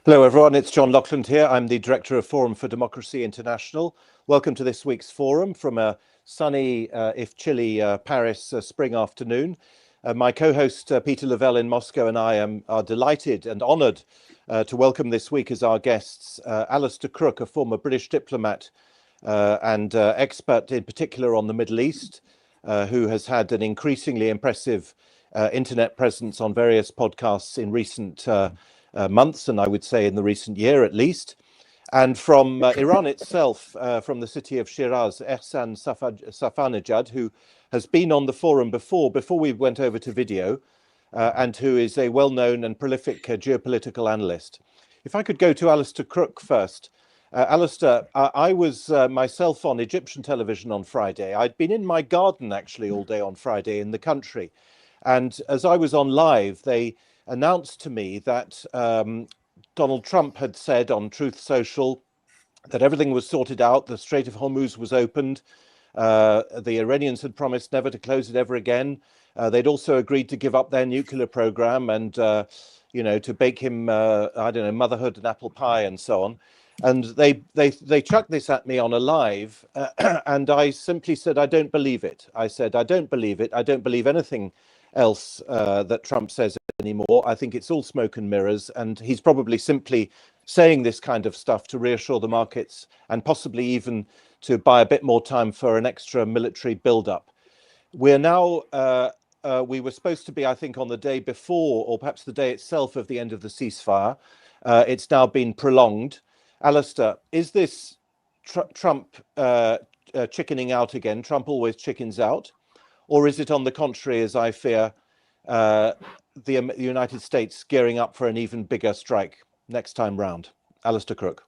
Hello, everyone. It's John Laughland here. I'm the Director of Forum for Democracy International. Welcome to this week's forum from a sunny, if chilly, Paris spring afternoon. My co-host Peter Lavelle in Moscow and I are delighted and honoured to welcome this week as our guests Alastair Crooke, a former British diplomat and expert in particular on the Middle East, who has had an increasingly impressive internet presence on various podcasts in recent months, and I would say in the recent year at least. And from Iran itself, from the city of Shiraz, Ehsan Safarnejad, who has been on the forum before we went over to video, and who is a well-known and prolific geopolitical analyst. If I could go to Alastair Crooke first. Alastair, I was myself on Egyptian television on Friday. I'd been in my garden actually all day on Friday in the country. And as I was on live, they announced to me that Donald Trump had said on Truth Social that everything was sorted out, the Strait of Hormuz was opened, the Iranians had promised never to close it ever again. They'd also agreed to give up their nuclear program and, to bake him, I don't know, motherhood and apple pie and so on. And they chucked this at me on a live, and I simply said, I don't believe it. I said, I don't believe it. I don't believe anything else that Trump says anymore. I think it's all smoke and mirrors, and he's probably simply saying this kind of stuff to reassure the markets and possibly even to buy a bit more time for an extra military build-up. We're now, we were supposed to be, I think, on the day before, or perhaps the day itself of the end of the ceasefire. It's now been prolonged. Alastair, is this Trump chickening out again? Trump always chickens out. Or is it on the contrary, as I fear, the United States gearing up for an even bigger strike next time round? Alastair Crooke.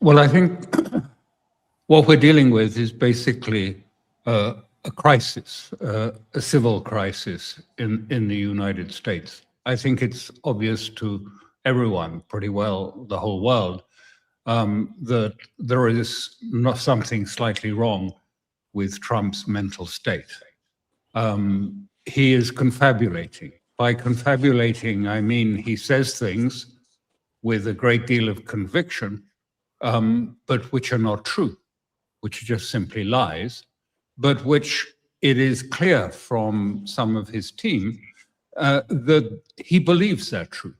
Well, I think what we're dealing with is basically a crisis, a civil crisis in the United States. I think it's obvious to everyone, pretty well the whole world, that there is not something slightly wrong with Trump's mental state. He is confabulating. By confabulating, I mean he says things with a great deal of conviction, but which are not true, which are just simply lies, but which it is clear from some of his team that he believes they're true.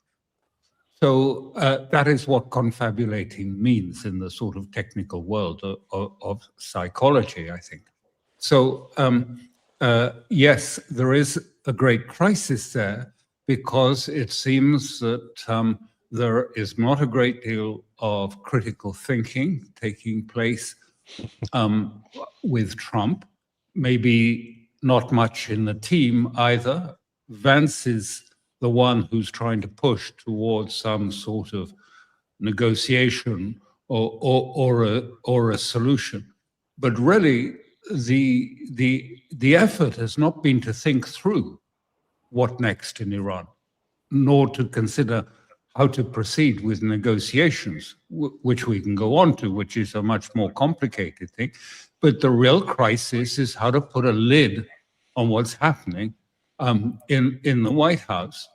So that is what confabulating means in the sort of technical world of psychology, I think. So yes, there is a great crisis there because it seems that there is not a great deal of critical thinking taking place with Trump, maybe not much in the team either. Vance is the one who's trying to push towards some sort of negotiation or a solution. But really, the effort has not been to think through what next in Iran, nor to consider how to proceed with negotiations, which we can go on to, which is a much more complicated thing. But the real crisis is how to put a lid on what's happening in the White House,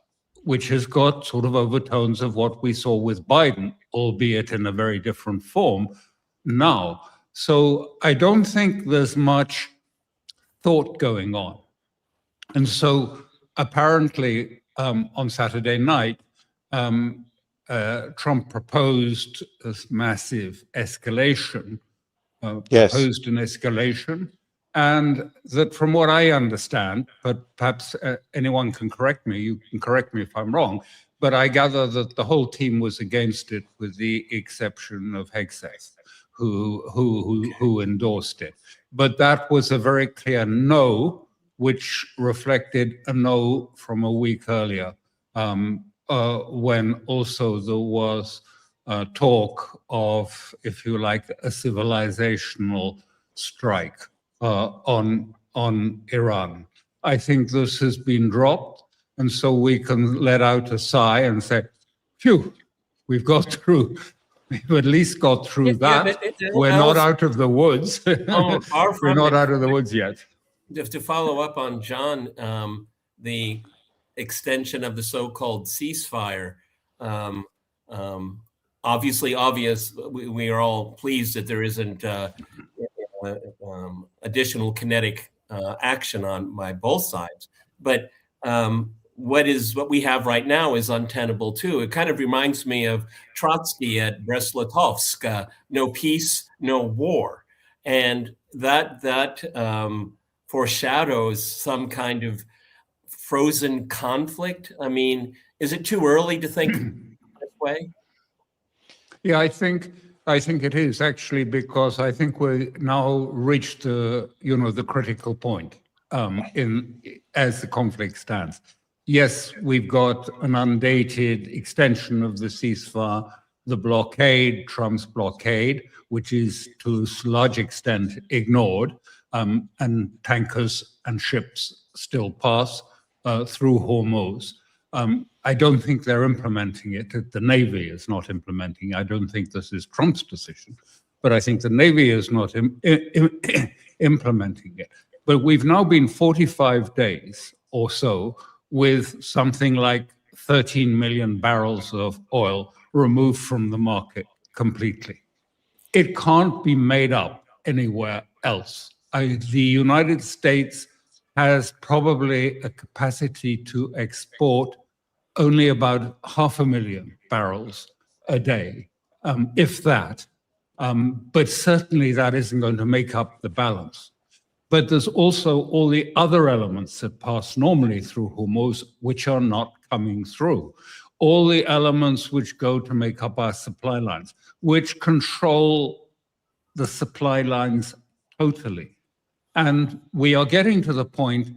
which has got sort of overtones of what we saw with Biden, albeit in a very different form now. So I don't think there's much thought going on. And so apparently on Saturday night, Trump proposed this massive escalation, proposed an escalation. And that from what I understand, but perhaps anyone can correct me, you can correct me if I'm wrong, but I gather that the whole team was against it with the exception of Hegseth, who endorsed it. But that was a very clear no, which reflected a no from a week earlier, when also there was talk of, if you like, a civilizational strike on Iran. I think this has been dropped, and so we can let out a sigh and say, phew, we've got through. We've at least got through that. We're not out of the woods. We're not out of the woods yet. Just to follow up on John, the extension of the so-called ceasefire, Obviously obvious. We are all pleased that there isn't additional kinetic action by both sides. But what we have right now is untenable too. It kind of reminds me of Trotsky at Brest-Litovsk, no peace, no war. And that foreshadows some kind of frozen conflict. I mean, is it too early to think this way? Yeah, I think it is actually, because I think we now reached the critical point as the conflict stands. Yes, we've got an undated extension of the ceasefire, the blockade, Trump's blockade, which is to a large extent ignored, and tankers and ships still pass through Hormuz. I don't think they're implementing it. The Navy is not implementing it. I don't think this is Trump's decision, but I think the Navy is not implementing it. But we've now been 45 days or so with something like 13 million barrels of oil removed from the market completely. It can't be made up anywhere else. The United States has probably a capacity to export only about 500,000 barrels a day, if that. But certainly that isn't going to make up the balance. But there's also all the other elements that pass normally through Hormuz, which are not coming through. All the elements which go to make up our supply lines, which control the supply lines totally. And we are getting to the point,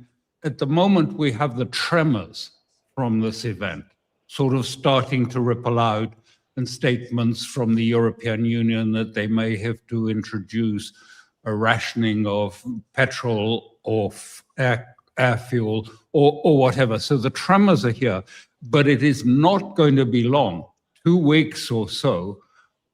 at the moment, we have the tremors from this event sort of starting to ripple out, and statements from the European Union that they may have to introduce a rationing of petrol or air fuel or whatever. So the tremors are here, but it is not going to be long, 2 weeks or so,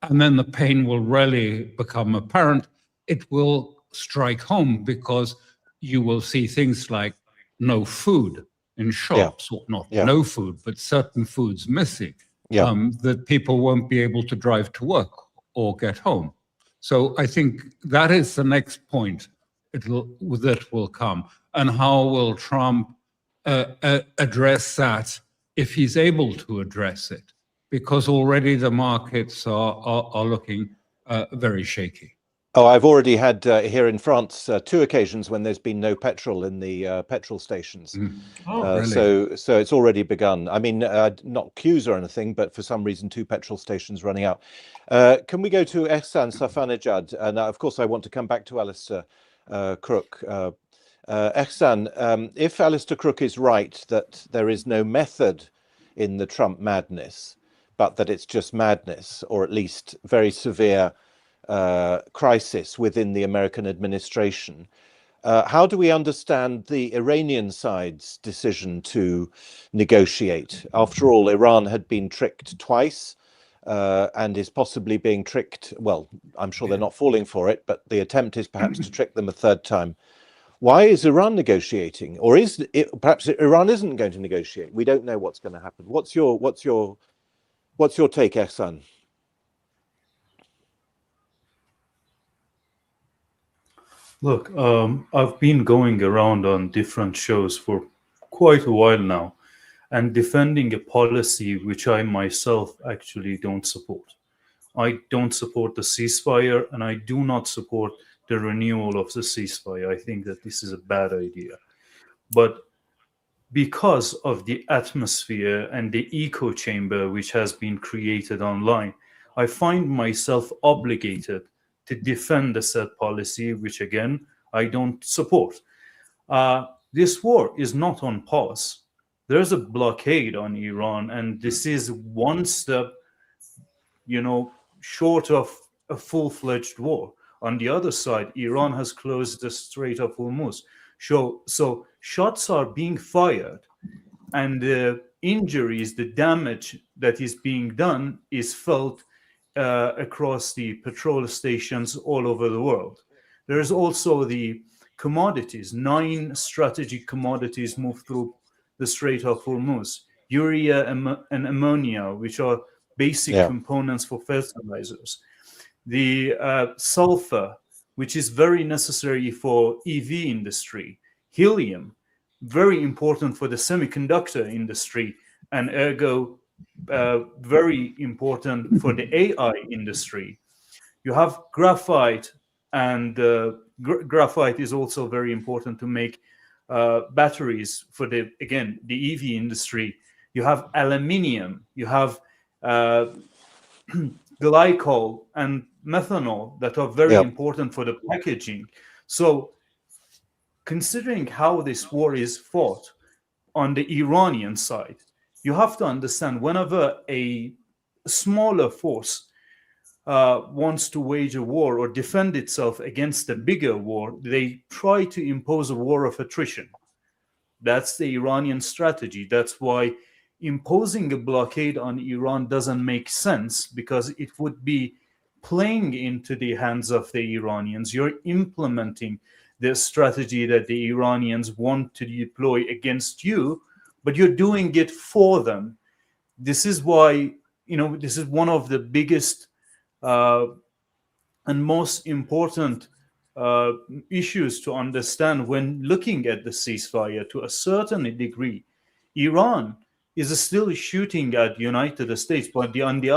and then the pain will really become apparent. It will strike home because you will see things like no food in shops, or not no food, but certain foods missing, that people won't be able to drive to work or get home. So I think that is the next point that will come. And how will Trump address that, if he's able to address it? Because already the markets are looking very shaky. Oh, I've already had here in France 2 occasions when there's been no petrol in the petrol stations. Really? So it's already begun. I mean, not queues or anything, but for some reason 2 petrol stations running out. Can we go to Ehsan Safarnejad? And of course, I want to come back to Alastair Crooke. Ehsan, if Alastair Crooke is right that there is no method in the Trump madness, but that it's just madness, or at least very severe crisis within the American administration, how do we understand the Iranian side's decision to negotiate? After all, Iran had been tricked twice and is possibly being tricked. Well, I'm sure they're not falling for it, but the attempt is perhaps to trick them a 3rd time. Why is Iran negotiating? Or is it, perhaps Iran isn't going to negotiate? We don't know what's going to happen. What's your take, Ehsan? Look, I've been going around on different shows for quite a while now and defending a policy which I myself actually don't support. I don't support the ceasefire, and I do not support the renewal of the ceasefire. I think that this is a bad idea. But because of the atmosphere and the echo chamber which has been created online, I find myself obligated to defend the said policy, which again, I don't support. This war is not on pause. There's a blockade on Iran, and this is one step, short of a full-fledged war. On the other side, Iran has closed the Strait of Hormuz. So shots are being fired, and the injuries, the damage that is being done is felt across the petrol stations all over the world. There's also the commodities. 9 strategic commodities move through the Strait of Hormuz. Urea and ammonia, which are basic Yeah. components for fertilizers. The sulfur, which is very necessary for EV industry. Helium, very important for the semiconductor industry, and ergo very important for the AI industry. You have graphite, and graphite is also very important to make batteries for the EV industry. You have aluminium, you have glycol and methanol that are very important for the packaging. So considering how this war is fought on the Iranian side, you have to understand whenever a smaller force wants to wage a war or defend itself against a bigger war, they try to impose a war of attrition. That's the Iranian strategy. That's why imposing a blockade on Iran doesn't make sense, because it would be playing into the hands of the Iranians. You're implementing the strategy that the Iranians want to deploy against you, but you're doing it for them. This is why, this is one of the biggest and most important issues to understand when looking at the ceasefire. To a certain degree, Iran is still shooting at United States, but on the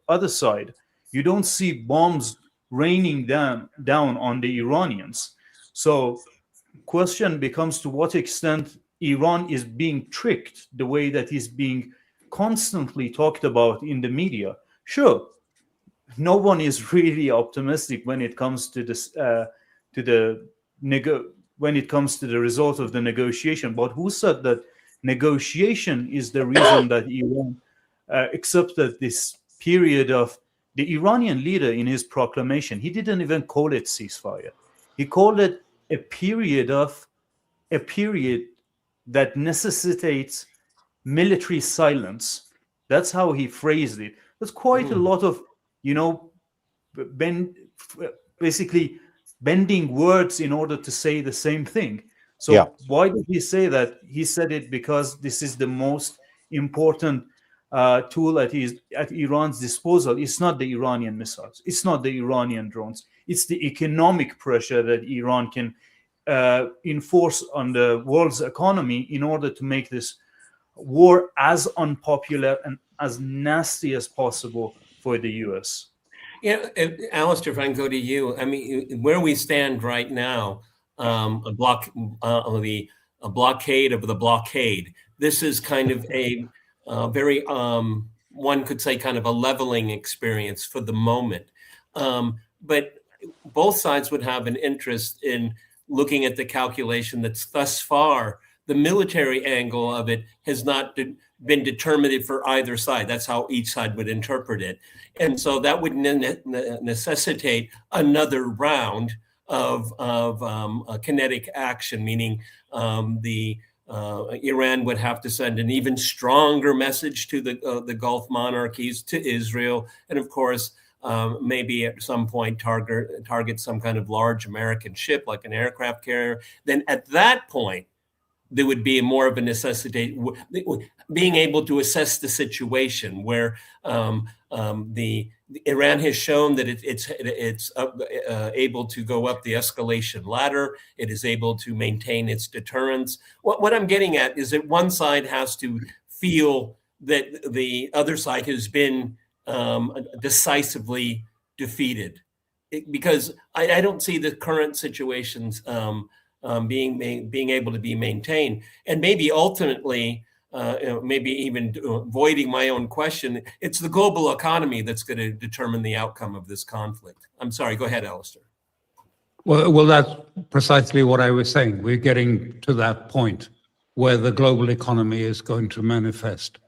other side, you don't see bombs raining down on the Iranians. So question becomes, to what extent Iran is being tricked the way that is being constantly talked about in the media. Sure, no one is really optimistic when it comes to this when it comes to the result of the negotiation. But who said that negotiation is the reason that Iran accepted this period of the Iranian leader in his proclamation? He didn't even call it ceasefire. He called it a period that necessitates military silence. That's how he phrased it. There's quite a lot of, basically bending words in order to say the same thing. So why did he say that? He said it because this is the most important tool at Iran's disposal. It's not the Iranian missiles. It's not the Iranian drones. It's the economic pressure that Iran can enforce on the world's economy in order to make this war as unpopular and as nasty as possible for the U.S. Yeah, Alastair, if I can go to you, I mean, where we stand right now, a blockade of the blockade. This is kind of a very, one could say, kind of a leveling experience for the moment. But both sides would have an interest in looking at the calculation that's thus far, the military angle of it has not been determinative for either side. That's how each side would interpret it. And so that would necessitate another round of kinetic action, meaning Iran would have to send an even stronger message to the Gulf monarchies, to Israel, and of course, maybe at some point target some kind of large American ship like an aircraft carrier. Then at that point, there would be more of a necessity, being able to assess the situation where Iran has shown that it's able to go up the escalation ladder. It is able to maintain its deterrence. What I'm getting at is that one side has to feel that the other side has been decisively defeated, because I don't see the current situations being able to be maintained. And maybe ultimately, maybe even avoiding my own question, it's the global economy that's going to determine the outcome of this conflict. I'm sorry, go ahead, Alastair. Well, that's precisely what I was saying. We're getting to that point where the global economy is going to manifest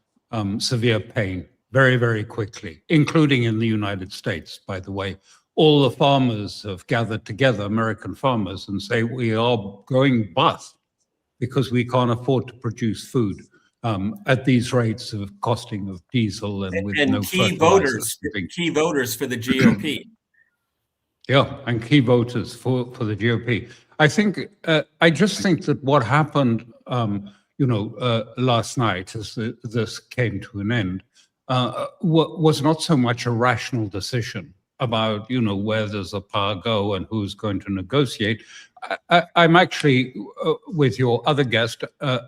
severe pain very, very quickly, including in the United States, by the way. All the farmers have gathered together, American farmers, and say we are going bust because we can't afford to produce food at these rates of costing of diesel and with no key voters for the GOP. Yeah, and key voters for the GOP. I think I just think that what happened, last night as this came to an end, was not so much a rational decision about, where does the power go and who's going to negotiate. I'm actually, with your other guest,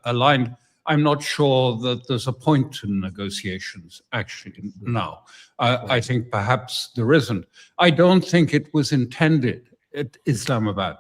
aligned. I'm not sure that there's a point to negotiations, actually, now. I think perhaps there isn't. I don't think it was intended at Islamabad.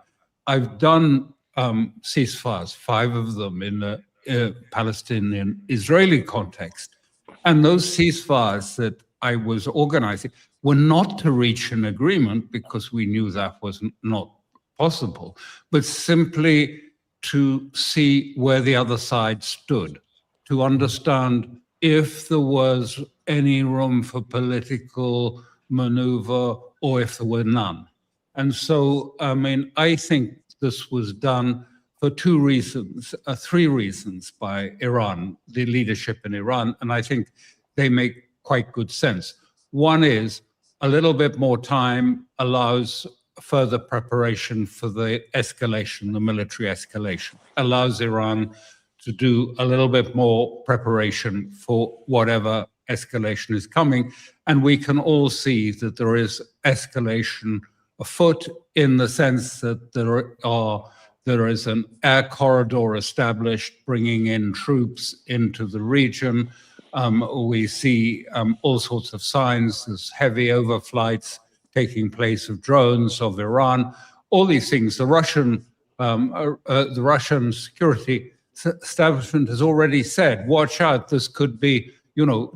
I've done ceasefires, 5 of them in the Palestinian-Israeli context. And those ceasefires that I was organizing were not to reach an agreement, because we knew that was not possible, but simply to see where the other side stood, to understand if there was any room for political maneuver or if there were none. And so, I think this was done for 3 reasons by Iran, the leadership in Iran, and I think they make quite good sense. One is a little bit more time allows further preparation for the escalation, the military escalation, allows Iran to do a little bit more preparation for whatever escalation is coming. And we can all see that there is escalation afoot, in the sense that there is an air corridor established, bringing in troops into the region. We see all sorts of signs. There's heavy overflights taking place of drones of Iran. All these things. The Russian security establishment has already said, "Watch out! This could be,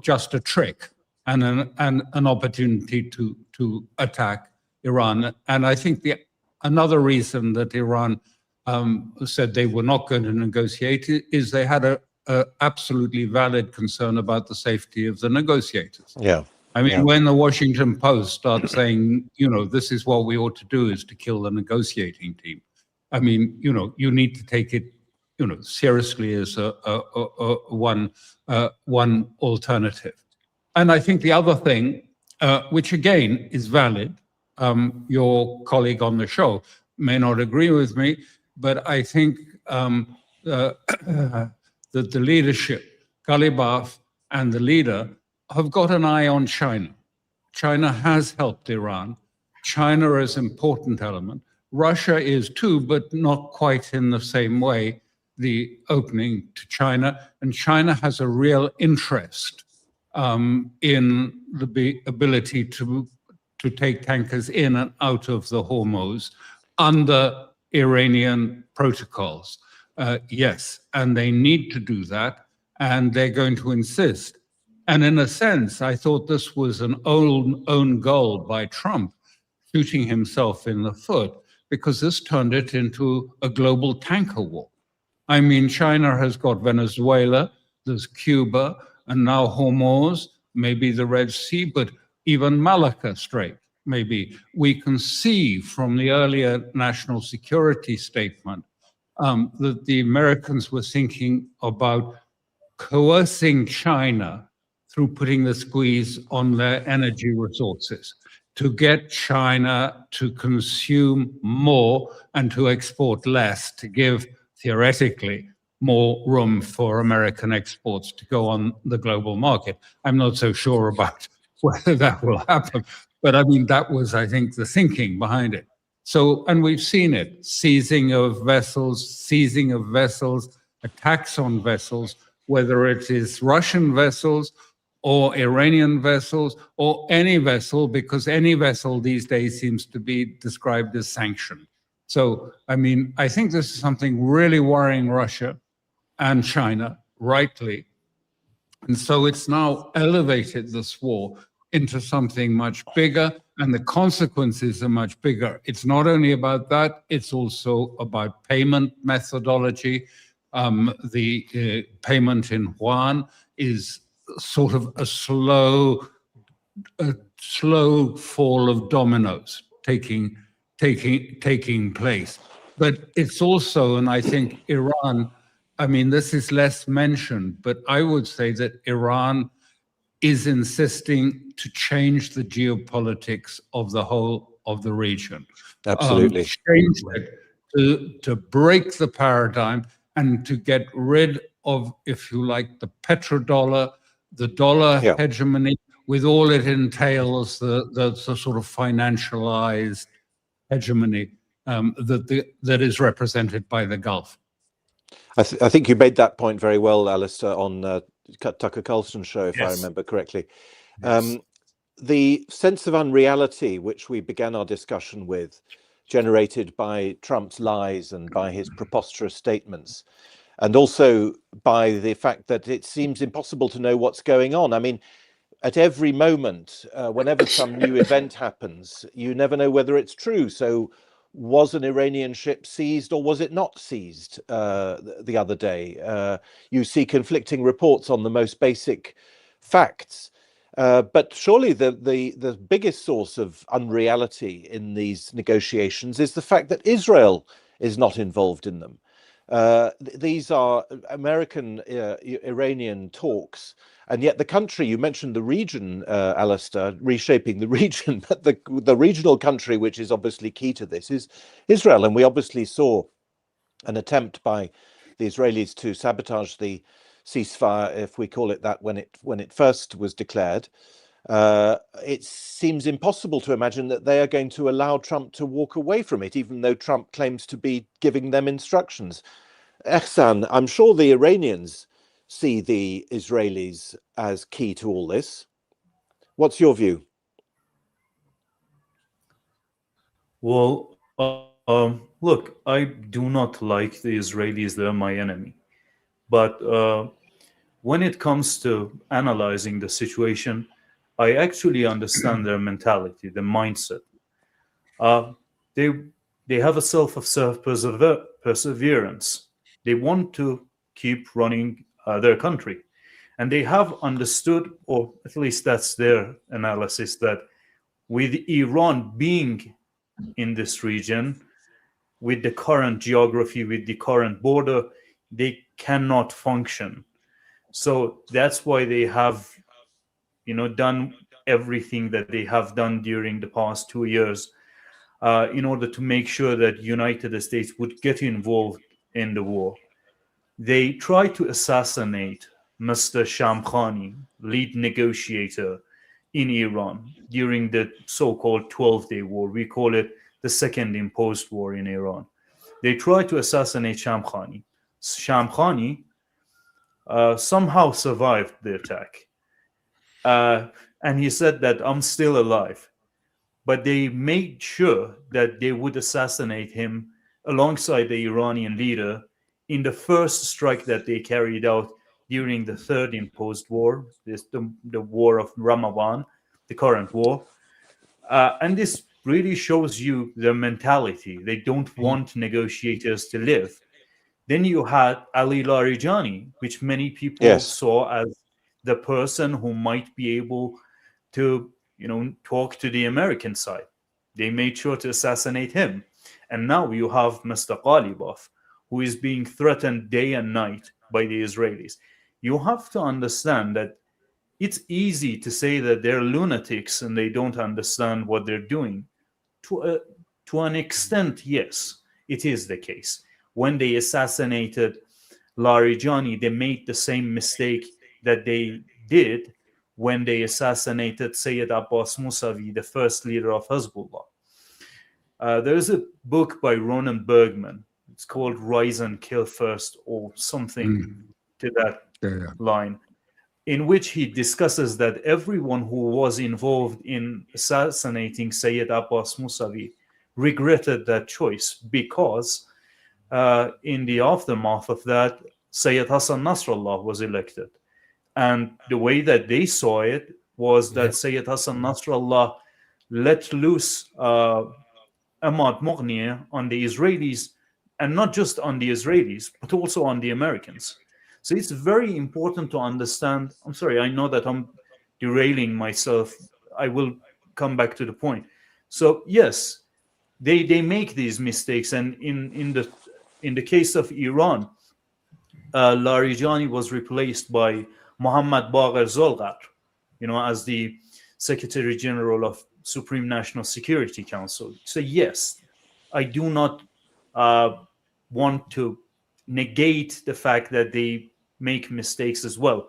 just a trick and an opportunity to attack Iran." And I think another reason that Iran said they were not going to negotiate is they had a absolutely valid concern about the safety of the negotiators. Yeah. When the Washington Post starts saying, this is what we ought to do, is to kill the negotiating team. You need to take it, seriously as one alternative. And I think the other thing, which again is valid, your colleague on the show may not agree with me, but I think that the leadership, Ghalibaf and the leader, have got an eye on China. China has helped Iran. China is an important element. Russia is too, but not quite in the same way, the opening to China. And China has a real interest in the ability to take tankers in and out of the Hormuz under Iranian protocols. Yes, and they need to do that, and they're going to insist. And in a sense, I thought this was an own goal by Trump, shooting himself in the foot, because this turned it into a global tanker war. China has got Venezuela, there's Cuba, and now Hormuz, maybe the Red Sea, but even Malacca Strait, maybe. We can see from the earlier national security statement that the Americans were thinking about coercing China through putting the squeeze on their energy resources, to get China to consume more and to export less, to give, theoretically, more room for American exports to go on the global market. I'm not so sure about whether that will happen, but that was, I think, the thinking behind it. So, and we've seen it, seizing of vessels, attacks on vessels, whether it is Russian vessels or Iranian vessels or any vessel, because any vessel these days seems to be described as sanctioned. So, I think this is something really worrying Russia and China, rightly. And so it's now elevated this war into something much bigger, and the consequences are much bigger. It's not only about that, it's also about payment methodology. The payment in yuan is sort of a slow fall of dominoes taking place. But it's also, and I think Iran, this is less mentioned, but I would say that Iran is insisting to change the geopolitics of the whole of the region. Absolutely. Change it to break the paradigm and to get rid of, if you like, the petrodollar, the dollar Yeah. hegemony, with all it entails, the sort of financialized hegemony that is represented by the Gulf. I think you made that point very well, Alastair, on Tucker Carlson's show, if I Yes. remember correctly. Yes. The sense of unreality, which we began our discussion with, generated by Trump's lies and by his preposterous statements, and also by the fact that it seems impossible to know what's going on. I mean, at every moment, whenever some new event happens, you never know whether it's true. So was an Iranian ship seized or was it not seized the other day? You see conflicting reports on the most basic facts. But surely the biggest source of unreality in these negotiations is the fact that Israel is not involved in them. These are American Iranian talks, and yet the country, you mentioned the region, Alastair, reshaping the region, but the regional country which is obviously key to this is Israel. And we obviously saw an attempt by the Israelis to sabotage the ceasefire, if we call it that, when it first was declared. It seems impossible to imagine that they are going to allow Trump to walk away from it, even though Trump claims to be giving them instructions. Ehsan, I'm sure the Iranians see the Israelis as key to all this. What's your view? Well, look, I do not like the Israelis. They're my enemy. But when it comes to analyzing the situation, I actually understand their mentality, their mindset. They have a perseverance. They want to keep running their country. And they have understood, or at least that's their analysis, that with Iran being in this region, with the current geography, with the current border, they cannot function. So that's why they have, done everything that they have done during the past 2 years in order to make sure that United States would get involved in the war. They tried to assassinate Mr. Shamkhani, lead negotiator in Iran, during the so-called 12-day war. We call it the second imposed war in Iran. They tried to assassinate Shamkhani. Shamkhani somehow survived the attack. And he said that I'm still alive. But they made sure that they would assassinate him alongside the Iranian leader in the first strike that they carried out during the third imposed war, the war of Ramadan, the current war. And this really shows you their mentality. They don't want negotiators to live. Then you had Ali Larijani, which many people saw as the person who might be able to talk to the American side. They made sure to assassinate him. And now you have Mr. Ghalibaf, who is being threatened day and night by the Israelis. You have to understand that it's easy to say that they're lunatics and they don't understand what they're doing. To an extent, yes, it is the case. When they assassinated Larijani, they made the same mistake that they did when they assassinated Sayyid Abbas Musavi, the first leader of Hezbollah. There's a book by Ronan Bergman. It's called Rise and Kill First, or something to that line, in which he discusses that everyone who was involved in assassinating Sayyid Abbas Musavi regretted that choice, because in the aftermath of that, Sayyid Hassan Nasrallah was elected. And the way that they saw it was that Sayyid Hassan Nasrallah let loose Ahmad Mughni on the Israelis, and not just on the Israelis, but also on the Americans. So it's very important to understand. I'm sorry, I know that I'm derailing myself. I will come back to the point. So yes, they make these mistakes, and in the case of Iran, Larijani was replaced by Mohammad Bagher Zolghar, as the Secretary General of Supreme National Security Council. So yes, I do not want to negate the fact that they make mistakes as well.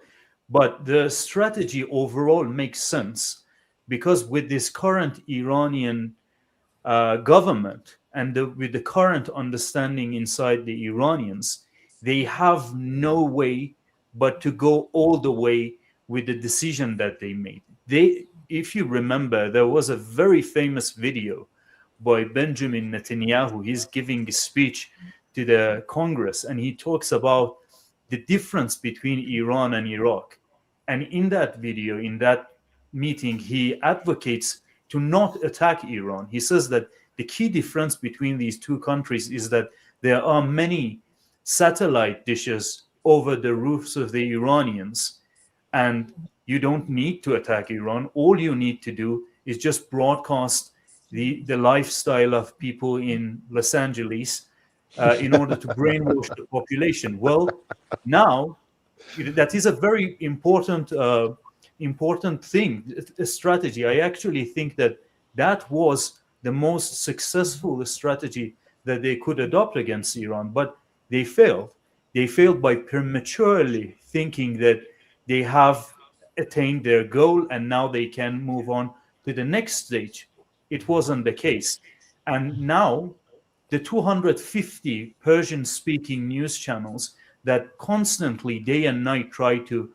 But the strategy overall makes sense because with this current Iranian government and with the current understanding inside the Iranians, they have no way but to go all the way with the decision that they made. If you remember, there was a very famous video by Benjamin Netanyahu. He's giving a speech to the Congress, and he talks about the difference between Iran and Iraq. And in that video, in that meeting, he advocates to not attack Iran. He says that the key difference between these two countries is that there are many satellite dishes over the roofs of the Iranians, and you don't need to attack Iran. All you need to do is just broadcast the lifestyle of people in Los Angeles in order to brainwash the population. Well, now that is a very important thing, a strategy. I actually think that was the most successful strategy that they could adopt against Iran, but they failed. They failed by prematurely thinking that they have attained their goal and now they can move on to the next stage. It wasn't the case. And now the 250 Persian-speaking news channels that constantly, day and night, try to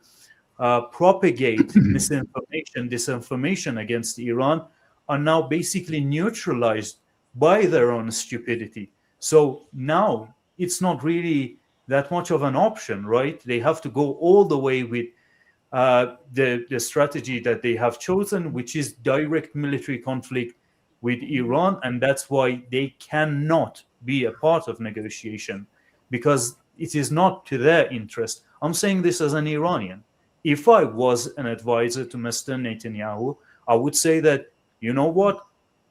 propagate misinformation, disinformation against Iran are now basically neutralized by their own stupidity. So now it's not really that much of an option, right? They have to go all the way with the strategy that they have chosen, which is direct military conflict with Iran. And that's why they cannot be a part of negotiation, because it is not to their interest. I'm saying this as an Iranian. If I was an advisor to Mr. Netanyahu, I would say that, you know what,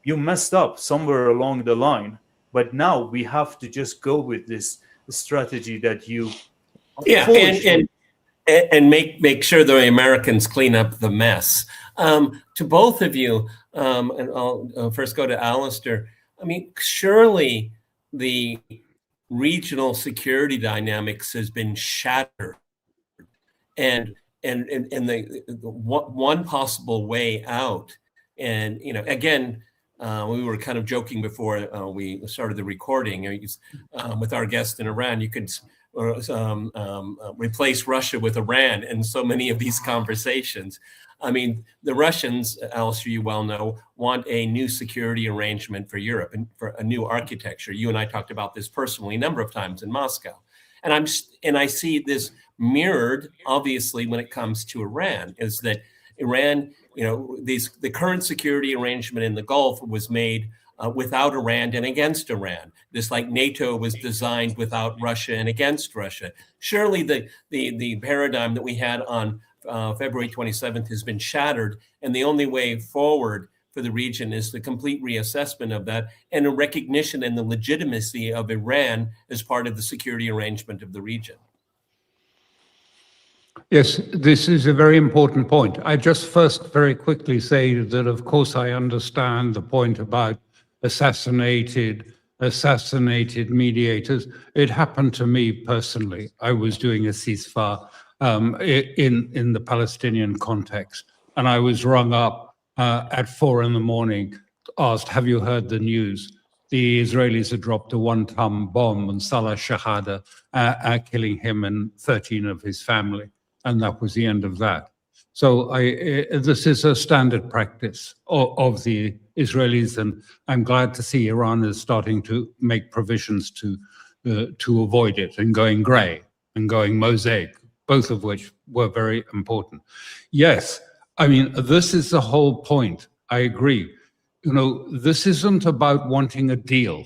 you messed up somewhere along the line, but now we have to just go with this strategy that you and make sure the Americans clean up the mess. To both of you, and I'll first go to Alastair. I mean, surely the regional security dynamics has been shattered, and the one possible way out. And again, we were kind of joking before we started the recording. With our guest in Iran, you could replace Russia with Iran in so many of these conversations. I mean, the Russians, Alastair, you well know, want a new security arrangement for Europe and for a new architecture. You and I talked about this personally a number of times in Moscow. And I see this mirrored, obviously, when it comes to Iran, is that Iran, the current security arrangement in the Gulf was made without Iran and against Iran. Just like NATO was designed without Russia and against Russia. Surely the paradigm that we had on February 27th has been shattered, and the only way forward for the region is the complete reassessment of that and a recognition and the legitimacy of Iran as part of the security arrangement of the region. Yes, this is a very important point. I just first very quickly say that, of course, I understand the point about assassinated mediators. It happened to me personally. I was doing a ceasefire in the Palestinian context, and I was rung up at 4 a.m, asked, "Have you heard the news? The Israelis had dropped a 1-ton bomb on Salah Shahada, killing him and 13 of his family." And that was the end of that. So this is a standard practice of the Israelis, and I'm glad to see Iran is starting to make provisions to avoid it, and going grey and going mosaic, both of which were very important. Yes, I mean, this is the whole point. I agree. This isn't about wanting a deal,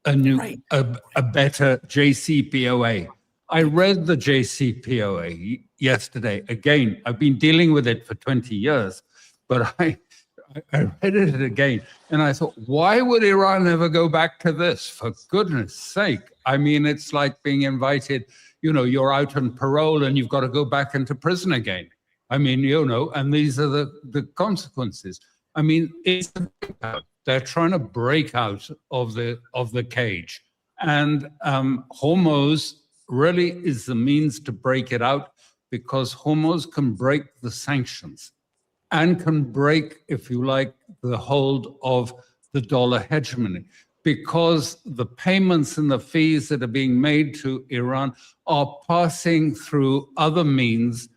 a better JCPOA. I read the JCPOA yesterday. Again, I've been dealing with it for 20 years, but I read it again, and I thought, why would Iran ever go back to this? For goodness sake. I mean, it's like being invited, you're out on parole and you've got to go back into prison again. I mean, and these are the consequences. I mean, they're trying to break out of the cage. And Hormuz really is the means to break it out. because Hormuz can break the sanctions and can break, if you like, the hold of the dollar hegemony, because the payments and the fees that are being made to Iran are passing through other means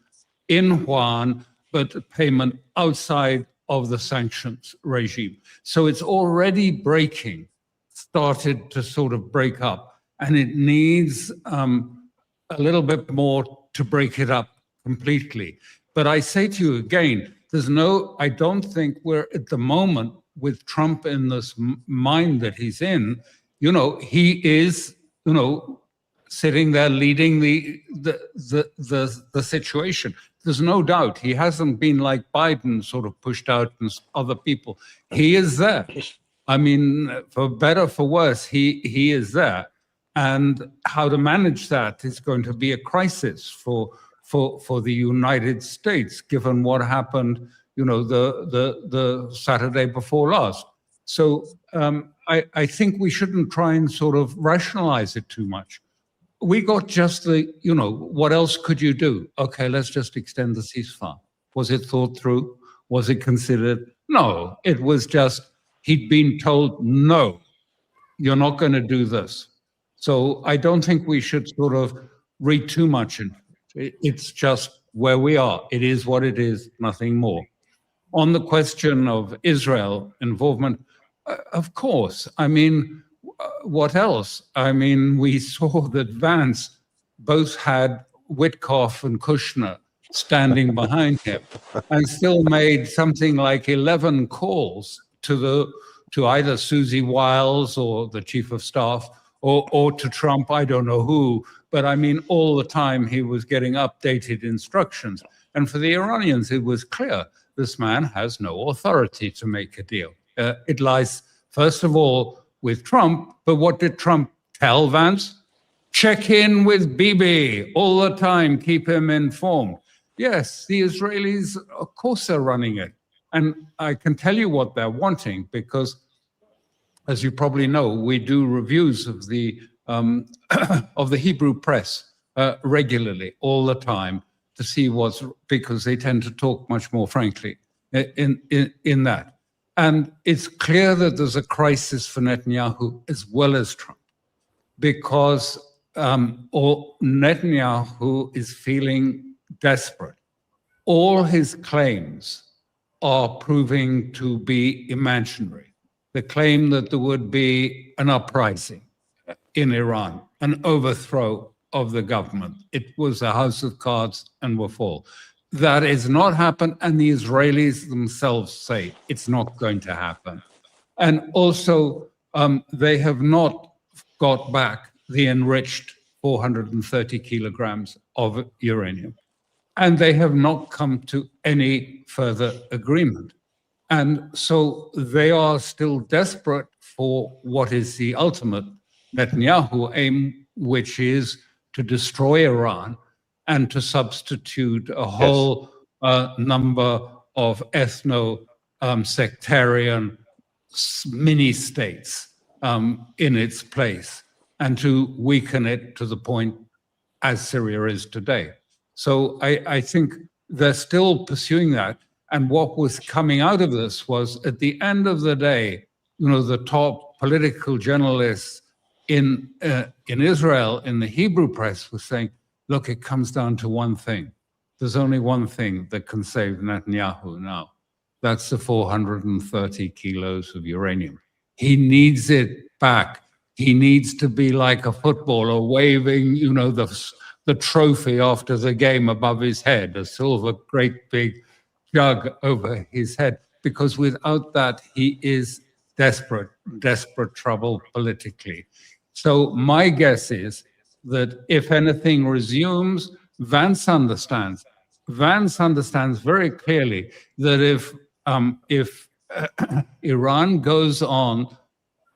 in yuan, but payment outside of the sanctions regime. So it's already breaking, started to sort of break up, and it needs a little bit more to break it up completely. But I say to you again, I don't think we're at the moment with Trump in this mind that he's in, he is, sitting there leading the situation. There's no doubt he hasn't been like Biden, sort of pushed out and other people. He is there. I mean, for better, for worse, he is there. And how to manage that is going to be a crisis for the United States, given what happened, the Saturday before last. So I think we shouldn't try and sort of rationalize it too much. We got just what else could you do? Okay, let's just extend the ceasefire. Was it thought through? Was it considered? No, it was just, he'd been told, no, you're not going to do this. So I don't think we should sort of read too much into it. It's just where we are. It is what it is, nothing more. On the question of Israel involvement, of course. I mean, what else? I mean, we saw that Vance both had Witkoff and Kushner standing behind him and still made something like 11 calls to either Susie Wiles or the chief of staff or to Trump, I don't know who. But I mean, all the time he was getting updated instructions. And for the Iranians, it was clear this man has no authority to make a deal. It lies, first of all, with Trump. But what did Trump tell Vance? Check in with Bibi all the time, keep him informed. Yes, the Israelis, of course, are running it. And I can tell you what they're wanting, because, as you probably know, we do reviews of the of the Hebrew press regularly, all the time, to see because they tend to talk much more frankly in that. And it's clear that there's a crisis for Netanyahu as well as Trump, because Netanyahu is feeling desperate. All his claims are proving to be imaginary. The claim that there would be an uprising in Iran, an overthrow of the government. It was a house of cards and will fall. That has not happened, and the Israelis themselves say it's not going to happen. And also, they have not got back the enriched 430 kilograms of uranium. And they have not come to any further agreement. And so they are still desperate for what is the ultimate Netanyahu aim, which is to destroy Iran and to substitute a whole number of ethno-sectarian mini-states in its place, and to weaken it to the point as Syria is today. So I think they're still pursuing that. And what was coming out of this was, at the end of the day, the top political journalists in Israel, in the Hebrew press, were saying, look, it comes down to one thing. There's only one thing that can save Netanyahu now. That's the 430 kilos of uranium. He needs it back. He needs to be like a footballer waving, the trophy after the game above his head, a silver great big jug over his head, because without that, he is desperate trouble politically. So my guess is that if anything resumes, Vance understands very clearly that if Iran goes on,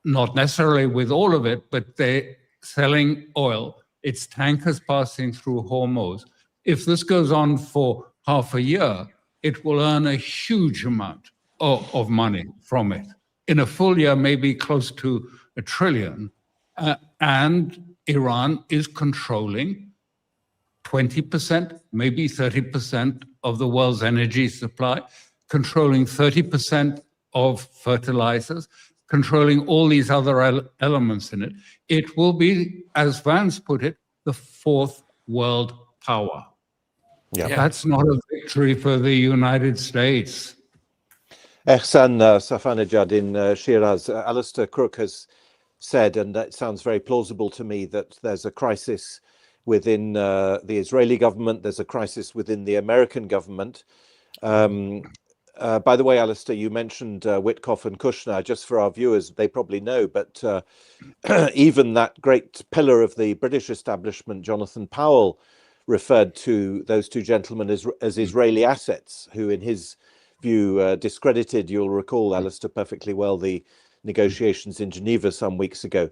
not necessarily with all of it, but they're selling oil, its tankers passing through Hormuz. If this goes on for half a year, it will earn a huge amount of money from it. In a full year, maybe close to $1 trillion. And Iran is controlling 20%, maybe 30% of the world's energy supply, controlling 30% of fertilizers, controlling all these other elements in it. It will be, as Vance put it, the fourth world power. Yeah. That's not a victory for the United States. Ehsan Safarnejad in Shiraz, Alastair Crooke has said, and that sounds very plausible to me, that there's a crisis within the Israeli government, there's a crisis within the American government. By the way, Alastair, you mentioned Witkoff and Kushner. Just for our viewers, they probably know, but even that great pillar of the British establishment, Jonathan Powell, referred to those two gentlemen as Israeli assets, who in his view discredited, you'll recall, Alastair, perfectly well, the negotiations in Geneva some weeks ago.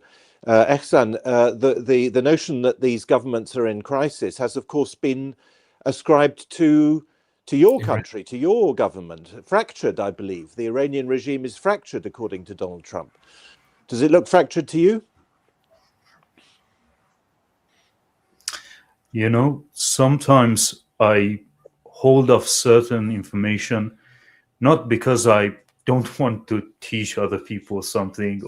Ehsan, the notion that these governments are in crisis has, of course, been ascribed to your country, to your government, fractured, I believe. The Iranian regime is fractured, according to Donald Trump. Does it look fractured to you? You know, sometimes I hold off certain information, not because I don't want to teach other people something,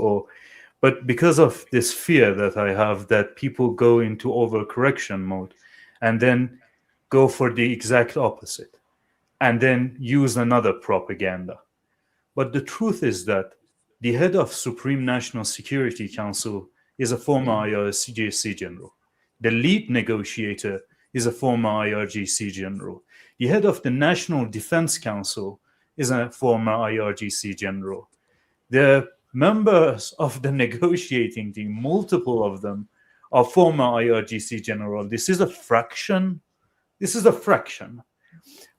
but because of this fear that I have that people go into overcorrection mode and then go for the exact opposite and then use another propaganda. But the truth is that the head of Supreme National Security Council is a former IRGC general. The lead negotiator is a former IRGC general. The head of the National Defense Council is a former IRGC general. The members of the negotiating team, multiple of them, are former IRGC general. This is a fraction. This is a fraction.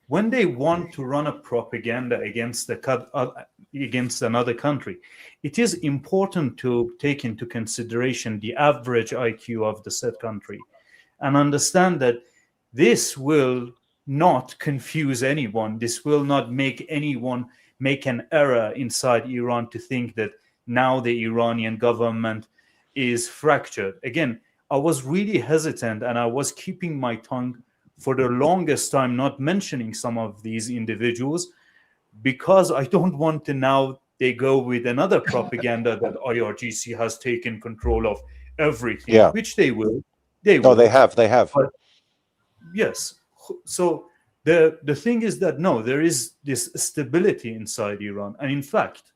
When they want to run a propaganda against another country, it is important to take into consideration the average IQ of the said country and understand that this will not confuse anyone. This will not make anyone make an error inside Iran to think that now the Iranian government is fractured. Again, I was really hesitant and I was keeping my tongue for the longest time not mentioning some of these individuals because I don't want to now they go with another propaganda that IRGC has taken control of everything, which they will. They have. But, yes. So the thing is that, no, there is this stability inside Iran. And in fact,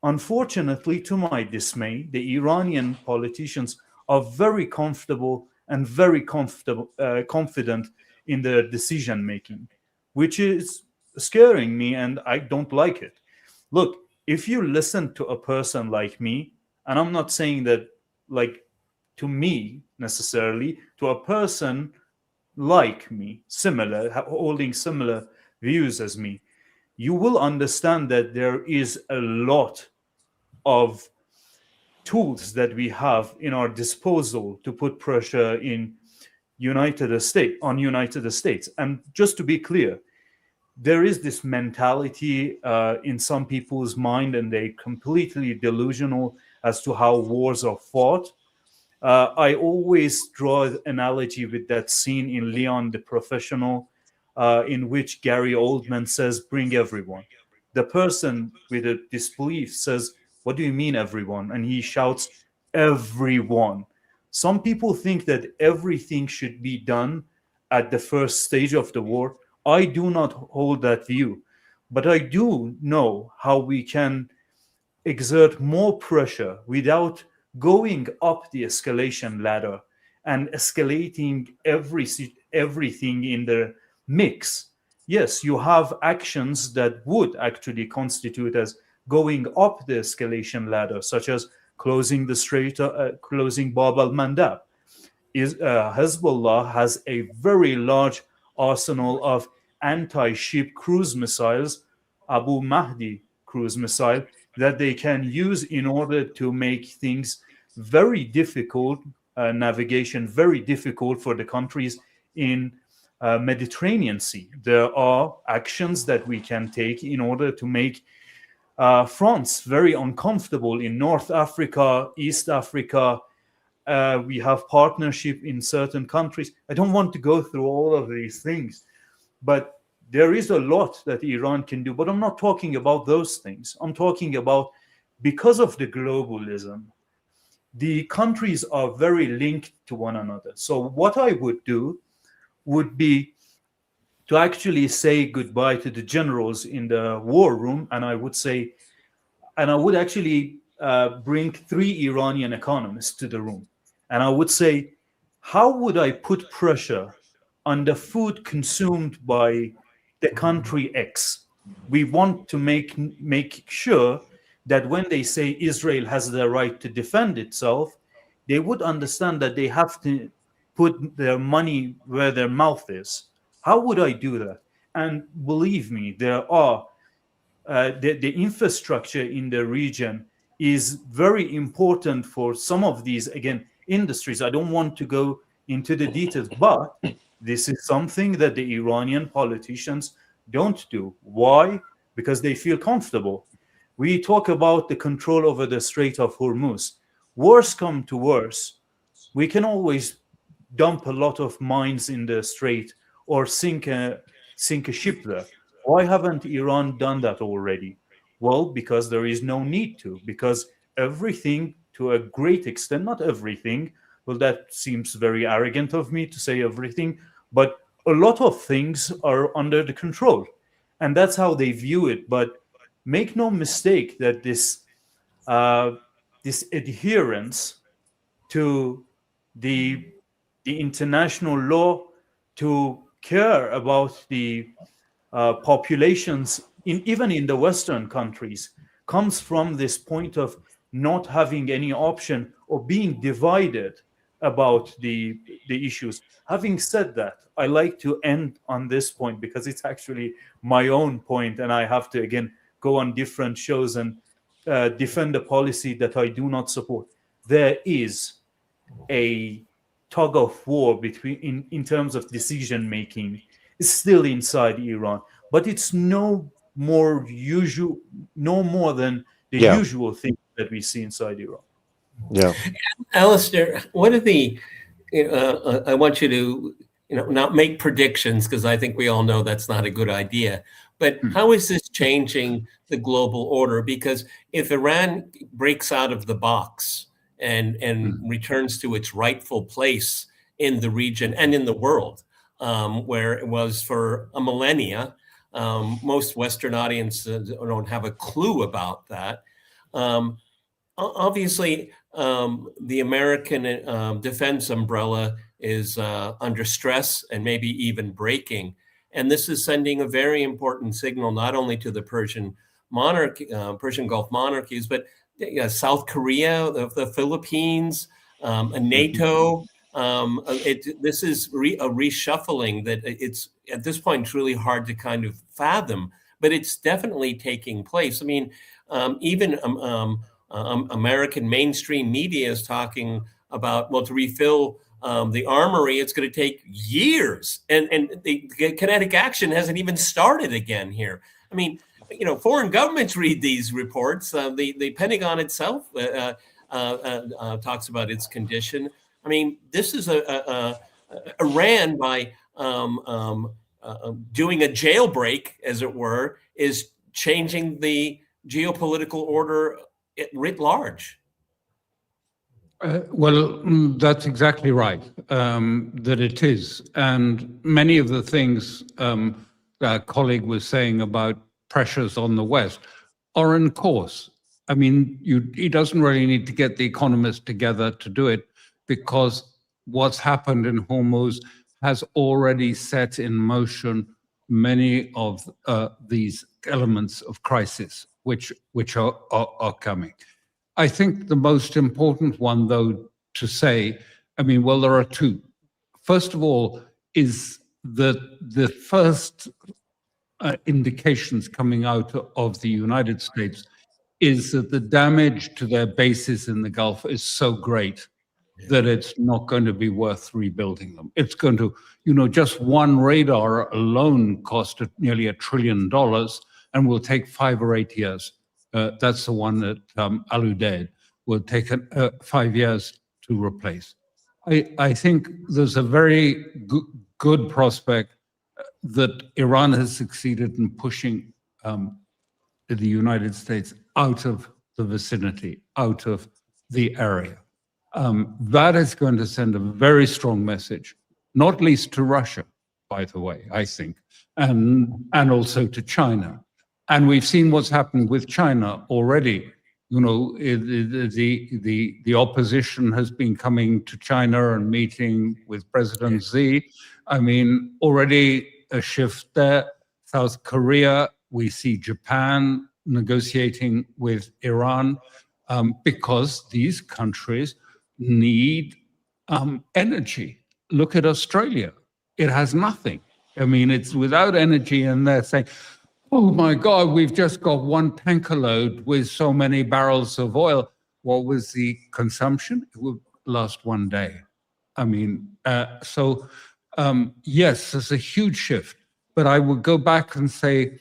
unfortunately, to my dismay, the Iranian politicians are very comfortable and very confident in their decision making, which is scaring me, and I don't like it. Look, if you listen to a person like me, and I'm not saying that like to me necessarily, to a person like me, similar, holding similar views as me, you will understand that there is a lot of tools that we have in our disposal to put pressure on United States. And just to be clear, there is this mentality in some people's mind, and they're completely delusional as to how wars are fought. I always draw an analogy with that scene in Leon the Professional, in which Gary Oldman says, "Bring everyone." The person with a disbelief says, "What do you mean everyone?" And he shouts, "Everyone." Some people think that everything should be done at the first stage of the war. I do not hold that view, but I do know how we can exert more pressure without going up the escalation ladder and escalating everything in the mix. Yes, you have actions that would actually constitute as going up the escalation ladder, such as closing the strait, closing Bab al-Mandab. Hezbollah has a very large arsenal of anti-ship cruise missiles, Abu Mahdi cruise missile, that they can use in order to make things very difficult, navigation very difficult for the countries in Mediterranean Sea. There are actions that we can take in order to make France very uncomfortable in North Africa, East Africa, We have partnership in certain countries. I don't want to go through all of these things, but there is a lot that Iran can do. But I'm not talking about those things. I'm talking about, because of the globalism, the countries are very linked to one another. So what I would do would be to actually say goodbye to the generals in the war room, and I would actually bring 3 Iranian economists to the room, and I would say, how would I put pressure on the food consumed by the country X? We want to make sure that when they say Israel has the right to defend itself, they would understand that they have to put their money where their mouth is. How would I do that? And believe me, there are the infrastructure in the region is very important for some of these, again, industries. I don't want to go into the details, but this is something that the Iranian politicians don't do. Why? Because they feel comfortable. We talk about the control over the Strait of Hormuz. Worse come to worse, we can always dump a lot of mines in the strait or sink a ship there. Why haven't Iran done that already? Well, because there is no need to, because everything, to a great extent, not everything, well, that seems very arrogant of me to say everything, but a lot of things are under the control. And that's how they view it. But make no mistake that this adherence to the international law, to care about the populations, even in the Western countries, comes from this point of not having any option or being divided about the issues. Having said that, I like to end on this point because it's actually my own point, and I have to, again, go on different shows and defend a policy that I do not support. There is a tug of war between in terms of decision making is still inside Iran, but it's no more than the usual thing that we see inside Iran. Yeah, Alastair, what are the? I want you to not make predictions, because I think we all know that's not a good idea. But how is this changing the global order? Because if Iran breaks out of the box and returns to its rightful place in the region and in the world, where it was for a millennia, most Western audiences don't have a clue about that. Obviously, the American defense umbrella is under stress and maybe even breaking. And this is sending a very important signal, not only to the Persian Gulf monarchies, but South Korea, the Philippines, NATO. This is a reshuffling that it's at this point it's really hard to kind of fathom, but it's definitely taking place. I mean, even American mainstream media is talking about, well, to refill the armory, it's going to take years, and the kinetic action hasn't even started again here. I mean, foreign governments read these reports. The Pentagon itself talks about its condition. I mean, this is Iran, by doing a jailbreak, as it were, is changing the geopolitical order writ large. Well, that's exactly right, that it is. And many of the things our colleague was saying about pressures on the West are in course. I mean, he doesn't really need to get the economists together to do it, because what's happened in Hormuz has already set in motion many of these elements of crisis, which are coming. I think the most important one, though, to say, I mean, well, there are two. First of all, is that the first indications coming out of the United States is that the damage to their bases in the Gulf is so great that it's not going to be worth rebuilding them. It's going to, just one radar alone cost nearly $1 trillion and will take 5 or 8 years. That's the one that Al Udeid will take 5 years to replace. I think there's a very good prospect that Iran has succeeded in pushing the United States out of the vicinity, out of the area. That is going to send a very strong message, not least to Russia, by the way, I think, and also to China. And we've seen what's happened with China already. You know, the opposition has been coming to China and meeting with President Xi. I mean, already a shift there. South Korea, we see Japan negotiating with Iran because these countries need energy. Look at Australia. It has nothing. I mean, it's without energy, and they're saying, oh my God, we've just got one tanker load with so many barrels of oil. What was the consumption? It would last one day. I mean, yes, there's a huge shift. But I would go back and say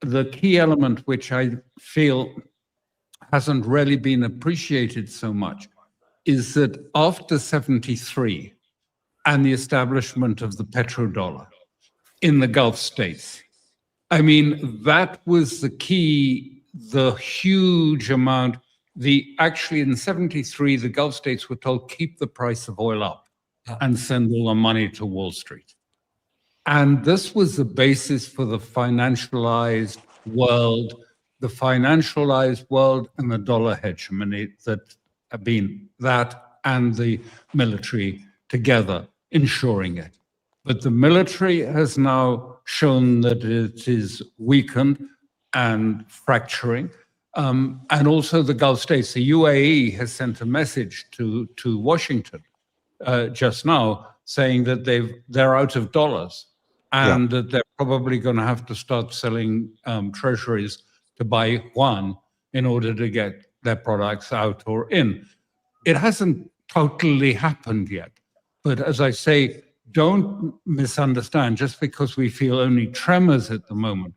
the key element, which I feel hasn't really been appreciated so much, is that after 73 and the establishment of the petrodollar in the Gulf states, I mean, that was the key, the huge amount. Actually, in 73, the Gulf states were told, keep the price of oil up and send all the money to Wall Street. And this was the basis for the financialized world and the dollar hegemony that have been that and the military together ensuring it. But the military has now shown that it is weakened and fracturing. And also the Gulf states, the UAE has sent a message to Washington just now saying that they're out of dollars and that they're probably going to have to start selling treasuries to buy yuan in order to get their products out or in. It hasn't totally happened yet. But as I say, don't misunderstand, just because we feel only tremors at the moment.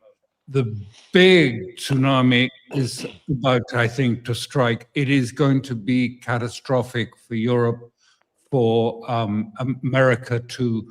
The big tsunami is about, I think, to strike. It is going to be catastrophic for Europe, for America too.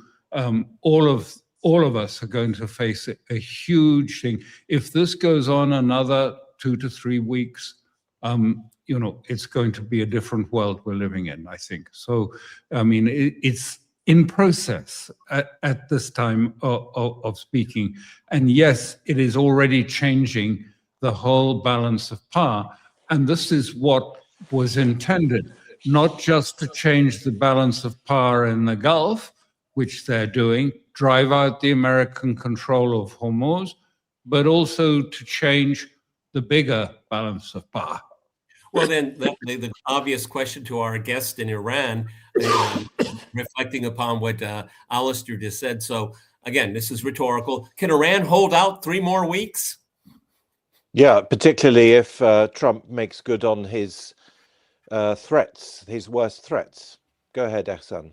All of us are going to face a huge thing. If this goes on another 2 to 3 weeks, you know, it's going to be a different world we're living in, I think. So, I mean, it's in process at this time of speaking. And yes, it is already changing the whole balance of power. And this is what was intended, not just to change the balance of power in the Gulf, which they're doing, drive out the American control of Hormuz, but also to change the bigger balance of power. Well, then the obvious question to our guest in Iran, reflecting upon what Alastair just said. So again, this is rhetorical. Can Iran hold out 3 more weeks? Yeah, particularly if Trump makes good on his threats, his worst threats. Go ahead, Ehsan.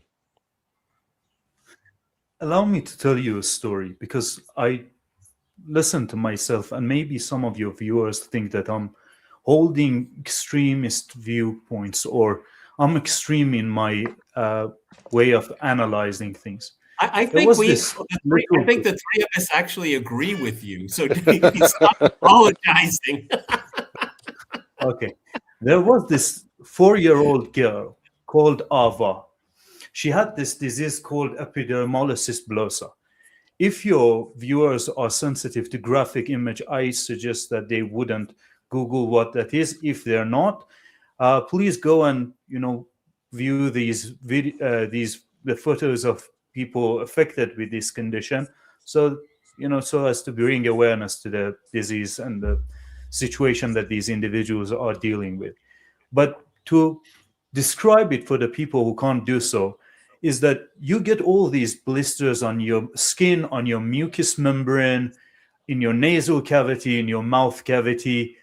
Allow me to tell you a story, because I listen to myself, and maybe some of your viewers think that I'm holding extremist viewpoints, or I'm extreme in my way of analyzing things. I think the 3 of us actually agree with you. So he's not apologizing. Okay. There was this 4-year-old girl called Ava. She had this disease called epidermolysis bullosa. If your viewers are sensitive to graphic image, I suggest that they wouldn't Google what that is. If they're not, please go and view the photos of people affected with this condition, so as to bring awareness to the disease and the situation that these individuals are dealing with. But to describe it for the people who can't do so, is that you get all these blisters on your skin, on your mucous membrane, in your nasal cavity, in your mouth cavity.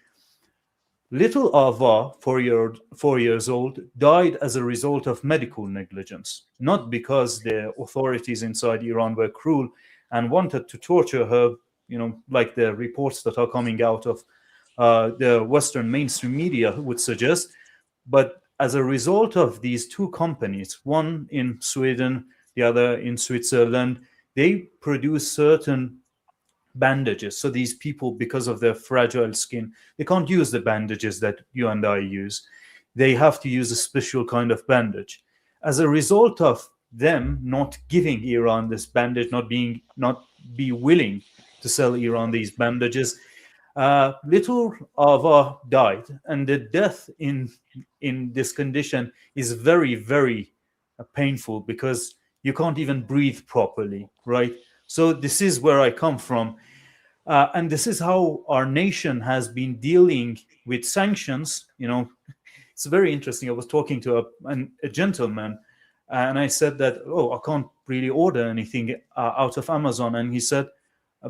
Little Ava, 4 years old, died as a result of medical negligence, not because the authorities inside Iran were cruel and wanted to torture her, like the reports that are coming out of the Western mainstream media would suggest, but as a result of these two companies, one in Sweden, the other in Switzerland, they produce certain bandages. So these people, because of their fragile skin, they can't use the bandages that you and I use. They have to use a special kind of bandage. As a result of them not giving Iran this bandage, not be willing to sell Iran these bandages, little Ava died, and the death in this condition is very, very painful, because you can't even breathe properly, right? So this is where I come from, and this is how our nation has been dealing with sanctions. It's very interesting. I was talking to a gentleman, and I said that, I can't really order anything out of Amazon, and he said,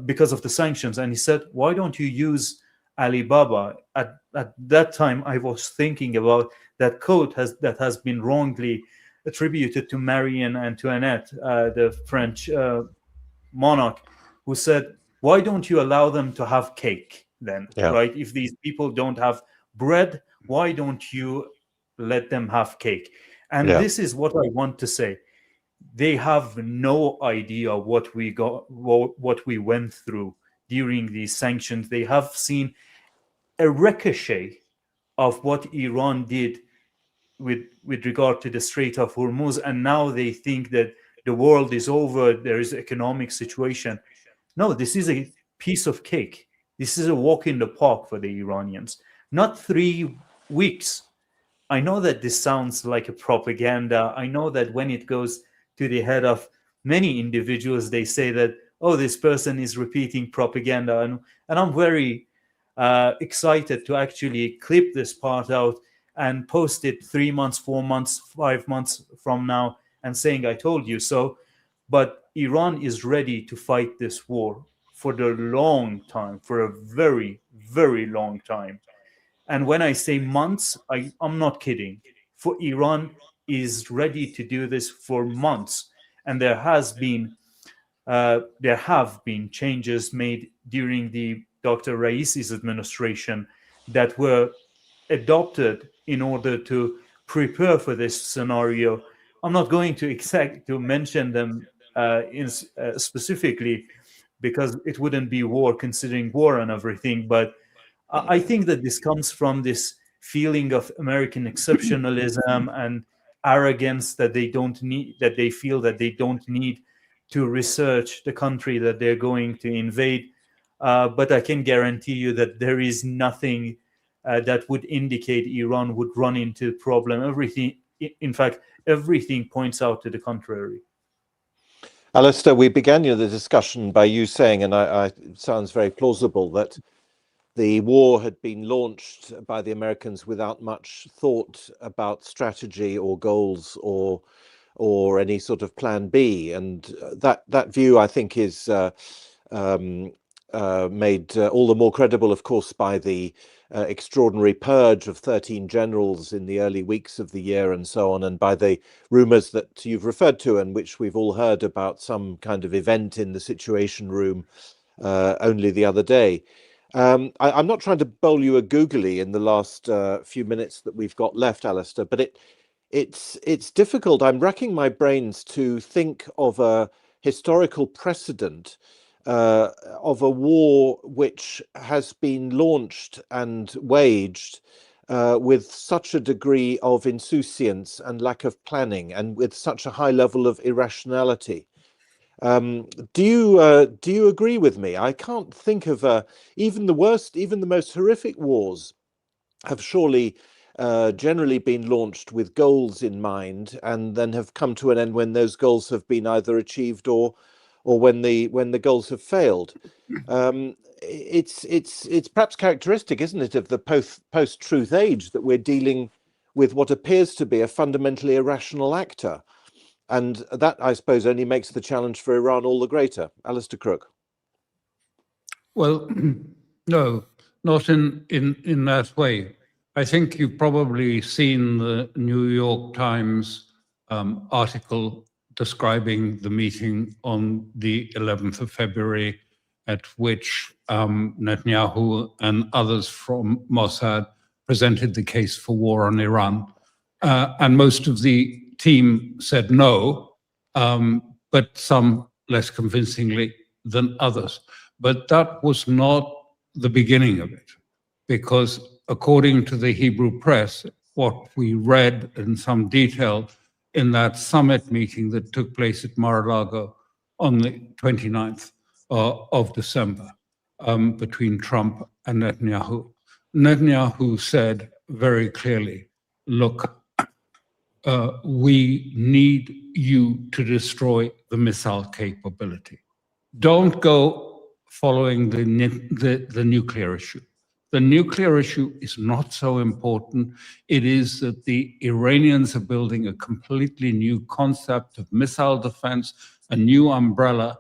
because of the sanctions. And he said, why don't you use Alibaba? At that time, I was thinking about that quote that has been wrongly attributed to Marie Antoinette, the French monarch, who said, why don't you allow them to have cake then, right? If these people don't have bread, why don't you let them have cake? And this is what I want to say. They have no idea what we went through during these sanctions. They have seen a ricochet of what Iran did with regard to the Strait of Hormuz, and now they think that the world is over, there is economic situation. No, this is a piece of cake. This is a walk in the park for the Iranians. Not 3 weeks. I know that this sounds like a propaganda. I know that when it goes to the head of many individuals, they say that, this person is repeating propaganda. And I'm very excited to actually clip this part out and post it 3 months, 4 months, 5 months from now, and saying, I told you so. But Iran is ready to fight this war for the long time, for a very, very long time. And when I say months, I'm not kidding. For Iran is ready to do this for months. And there have been changes made during the Dr. Raisi's administration that were adopted in order to prepare for this scenario. I'm not going to mention them specifically, because it wouldn't be war, considering war and everything. But I think that this comes from this feeling of American exceptionalism and arrogance that they feel that they don't need to research the country that they're going to invade. But I can guarantee you that there is nothing that would indicate Iran would run into problem. In fact, everything points out to the contrary. Alastair, we began the discussion by you saying, and it sounds very plausible, that the war had been launched by the Americans without much thought about strategy or goals or any sort of plan B. And that view, I think, is made all the more credible, of course, by the extraordinary purge of 13 generals in the early weeks of the year and so on, and by the rumors that you've referred to and which we've all heard about, some kind of event in the Situation Room only the other day. I'm not trying to bowl you a googly in the last few minutes that we've got left, Alastair, but it's difficult. I'm racking my brains to think of a historical precedent of a war which has been launched and waged with such a degree of insouciance and lack of planning, and with such a high level of irrationality. Do you agree with me? I can't think of even the most horrific wars have surely generally been launched with goals in mind, and then have come to an end when those goals have been either achieved or when the goals have failed. It's perhaps characteristic, isn't it, of the post-truth age that we're dealing with what appears to be a fundamentally irrational actor. And that, I suppose, only makes the challenge for Iran all the greater. Alastair Crooke. Well, no, not in that way. I think you've probably seen the New York Times article describing the meeting on the 11th of February, at which Netanyahu and others from Mossad presented the case for war on Iran. and most of the team said no, but some less convincingly than others. But that was not the beginning of it, because according to the Hebrew press, what we read in some detail in that summit meeting that took place at Mar-a-Lago on the 29th of December between Trump and Netanyahu. Netanyahu said very clearly, look, we need you to destroy the missile capability. Don't go following the nuclear issue. The nuclear issue is not so important. It is that the Iranians are building a completely new concept of missile defense, a new umbrella.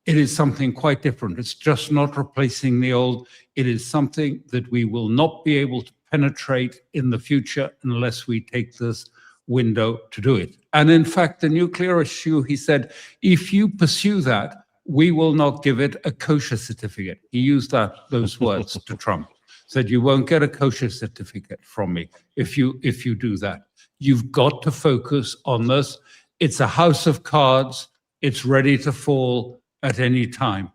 It is something quite different. It's just not replacing the old. It is something that we will not be able to penetrate in the future unless we take this window to do it. And in fact, the nuclear issue, he said, if you pursue that, we will not give it a kosher certificate. He used those words to Trump. Said, you won't get a kosher certificate from me if you do that. You've got to focus on this. It's a house of cards. It's ready to fall at any time.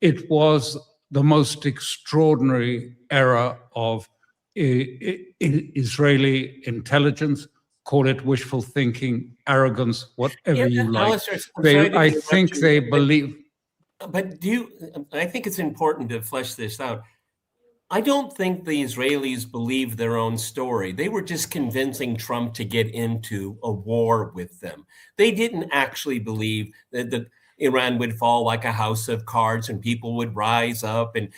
It was the most extraordinary era of Israeli intelligence. Call it wishful thinking, arrogance, whatever you like. Alastair, I think they believe. But I think it's important to flesh this out. I don't think the Israelis believe their own story. They were just convincing Trump to get into a war with them. They didn't actually believe that Iran would fall like a house of cards and people would rise up and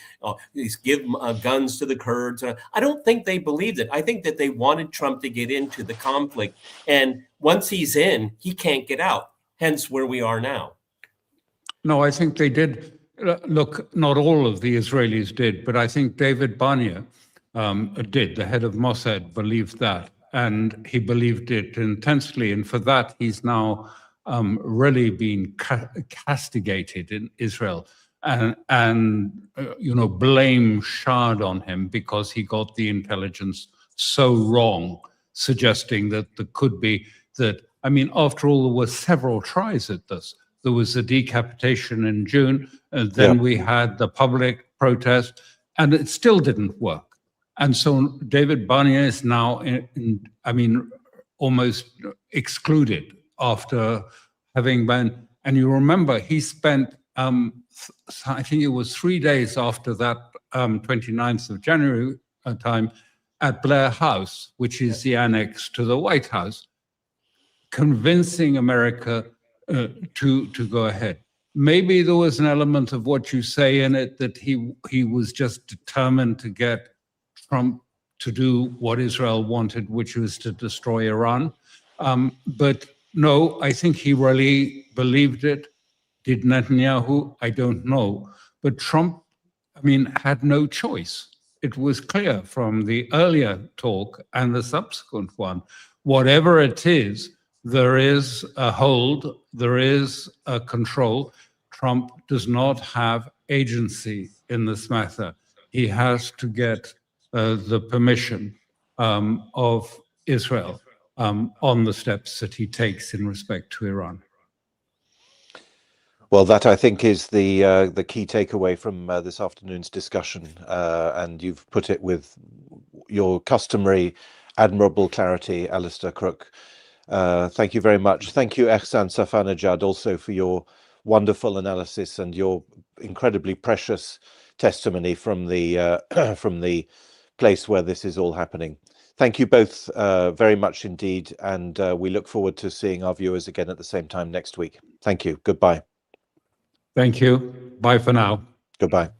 give guns to the Kurds. I don't think they believed it. I think that they wanted Trump to get into the conflict. And once he's in, he can't get out, hence where we are now. No, I think they did. Look, not all of the Israelis did, but I think David Barnea did. The head of Mossad believed that, and he believed it intensely. And for that, he's now really been castigated in Israel, and blame showered on him because he got the intelligence so wrong, suggesting that there could be that. I mean, after all, there were several tries at this. There was the decapitation in June, and then we had the public protest, and it still didn't work. And so David Barnea is now, almost excluded after having been. And you remember, he spent, I think it was 3 days after that 29th of January time at Blair House, which is the annex to the White House, convincing America to go ahead. Maybe there was an element of what you say in it, that he was just determined to get Trump to do what Israel wanted, which was to destroy Iran. But no, I think he really believed it. Did Netanyahu? I don't know. But Trump, had no choice. It was clear from the earlier talk and the subsequent one. Whatever it is, there is a hold, there is a control. Trump does not have agency in this matter. He has to get the permission of Israel on the steps that he takes in respect to Iran. Well, that I think is the key takeaway from this afternoon's discussion, and you've put it with your customary admirable clarity, Alastair Crooke. Thank you very much. Thank you, Ehsan Safarnejad, also for your wonderful analysis and your incredibly precious testimony from the place where this is all happening. Thank you both very much indeed, and we look forward to seeing our viewers again at the same time next week. Thank you. Goodbye. Thank you. Bye for now. Goodbye.